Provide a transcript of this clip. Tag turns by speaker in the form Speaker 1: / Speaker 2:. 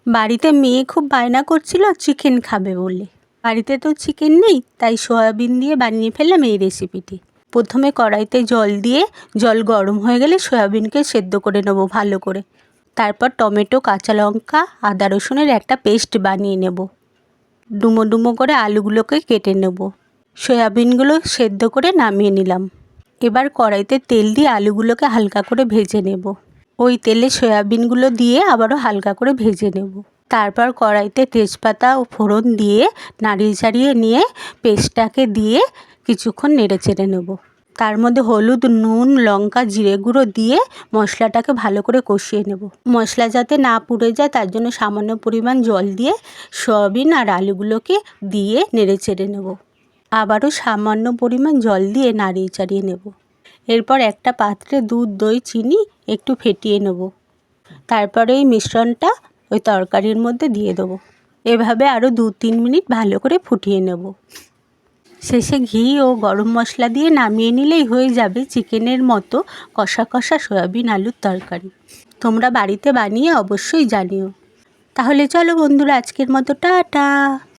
Speaker 1: বাড়িতে মেয়ে খুব বায়না করছিল চিকেন খাবে বলে। বাড়িতে তো চিকেন নেই, তাই সয়াবিন দিয়ে বানিয়ে ফেললাম এই রেসিপিটি। প্রথমে কড়াইতে জল দিয়ে জল গরম হয়ে গেলে সয়াবিনকে সেদ্ধ করে নেব ভালো করে। তারপর টমেটো, কাঁচা লঙ্কা, আদা রসুনের একটা পেস্ট বানিয়ে নেব। ডুমো ডুমো করে আলুগুলোকে কেটে নেব। সয়াবিনগুলো সেদ্ধ করে নামিয়ে নিলাম। এবার কড়াইতে তেল দিয়ে আলুগুলোকে হালকা করে ভেজে নেব। ওই তেলে সয়াবিনগুলো দিয়ে আবারও হালকা করে ভেজে নেব। তারপর কড়াইতে তেজপাতা ও ফোড়ন দিয়ে নাড়িয়ে চাড়িয়ে নিয়ে পেস্টটাকে দিয়ে কিছুক্ষণ নেড়ে চেড়ে নেব। তার মধ্যে হলুদ, নুন, লঙ্কা, জিরে গুঁড়ো দিয়ে মশলাটাকে ভালো করে কষিয়ে নেব। মশলা যাতে না পুড়ে যায় তার জন্য সামান্য পরিমাণ জল দিয়ে সয়াবিন আর আলুগুলোকে দিয়ে নেড়ে চেড়ে নেব। আবারও সামান্য পরিমাণ জল দিয়ে নাড়িয়ে চাড়িয়ে নেব। এরপর একটা পাত্রে দুধ, দই, চিনি একটু ফেটিয়ে নেব। তারপরে এই মিশ্রণটা ওই তরকারির মধ্যে দিয়ে দেবো। এভাবে আরও 2-3 মিনিট ভালো করে ফুটিয়ে নেব। শেষে ঘি ও গরম মশলা দিয়ে নামিয়ে নিলেই হয়ে যাবে চিকেনের মতো কষা কষা সয়াবিন আলুর তরকারি। তোমরা বাড়িতে বানিয়ে অবশ্যই জানিও। তাহলে চলো বন্ধুরা, আজকের মতো টাটা।